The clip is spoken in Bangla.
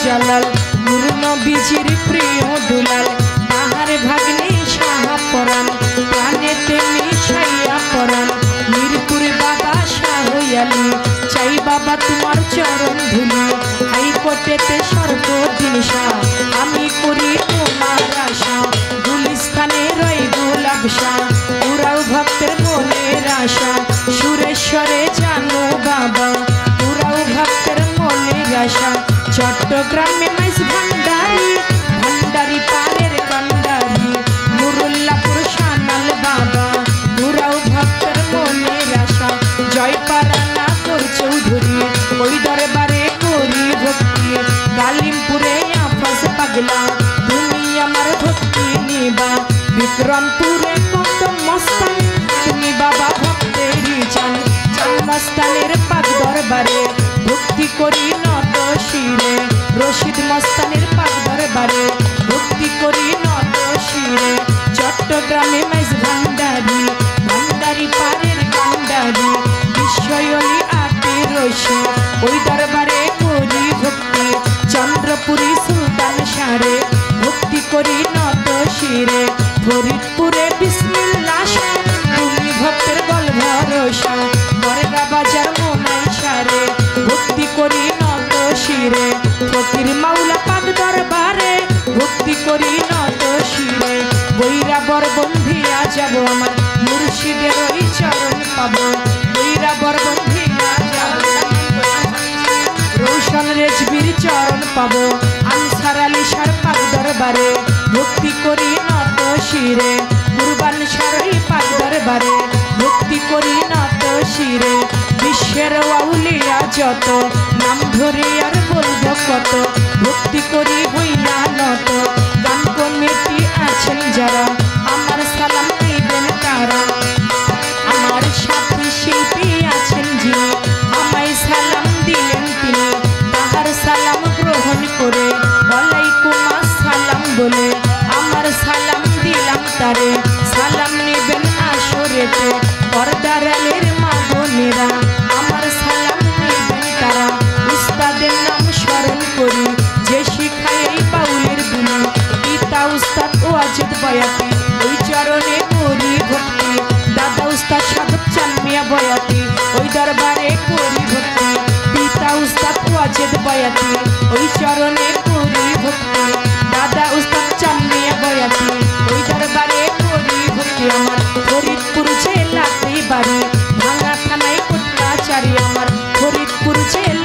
জালাল নূর নবীজির প্রিয় দুলাল তাহার ভাগ্নে শাহপরাণ প্রাণেতে মিশাইয়া পরাণ মিরপুর বাবা শাহ আলী চাই বাবা তোমার চরণ ধুলি হাইকোর্টেতে সর্বদিন শাহ আমি করি তোমার আশা গুলিস্তানে রই গোলাপ শাহ পুরাও ভক্তের মনের আশা সুরেশ্বরে জানো বাবা পুরাও ভক্তের মনের আশা চট্টগ্রামে মাইস ভান্ডারি ভান্ডারি পারের কান্ডারি নুরুল্লাহপুর শানাল বাবা পুরাও ভক্তের মনের আশা জয় পারা না করছো মস্তানের পাক দরবারে ভক্তি করি নত শিরে রশিদ মস্তানের পাক দরবারে ভক্তি করি নত শিরে চট্টগ্রামে মাইজ ভান্ডারি পারের কান্ডারি বিশ্বয়লি আটে রশি ওই দরবারে করি ভক্তি চন্দ্রপুরী সুলতান সারে ভক্তি করি নত শিরে ফরিদপুরে বিসমিল্লাহ তুমি ভক্তের বল ভরসা বরগা বাজার মোনাই সারে ভক্তি করি নত শিরে ফকির মাওলা পাক দরবারে ভক্তি করি নত শিরে বৈরা বরবন্ধিয়া যাব আমার মুর্শিদের ওই চরণ পাব বৈরা বরবন্ধিয়া যাব রৌশন রেজবির চরণ পাব আনসার আলী সার পাক দরবারে ভক্তি করি নত শিরে কুরবান সারই পাক দরবারে ভক্তি করি নত শিরে বিশ্বের আউলিয়া যত নাম ধরে আর বলবো কত ভক্তি করি হইলা নত গান কমিটি আছেন যারা আমার সালাম দিবেন তারা আমার সাথী শিল্পী আছেন যিনি আমায় সালাম দিলেন তিনি তাহার সালাম গ্রহণ করে ওয়ালাইকুম আসসালাম বলে আমার সালাম দিলাম তারে সালাম নেবেন আসরেতে পর্দার আলের মা বোনেরা আমার সালাম নেবেন তারা উস্তাদের নাম স্মরণ করি যে শিখায় এই বাউলের গুণে পিতা উস্তাদ ওয়াজিদ বয়াতি ওই চরণে করি ভক্তি দাদা উস্তাদ সাধক চান মিয়া বয়াতি ওই দরবারে করি ভক্তি পিতা উস্তাদ ওয়াজিদ বয়াতি ওই চরণে করি ভক্তি দাদা উস্তাদ চান মিয়া বয়াতি ওই দরবারে করি ভক্তি আমার ফরিদপুর জেলাতে বাড়ি ভাঙা থানায় কোটকাচারি আমার ফরিদপুর জেলা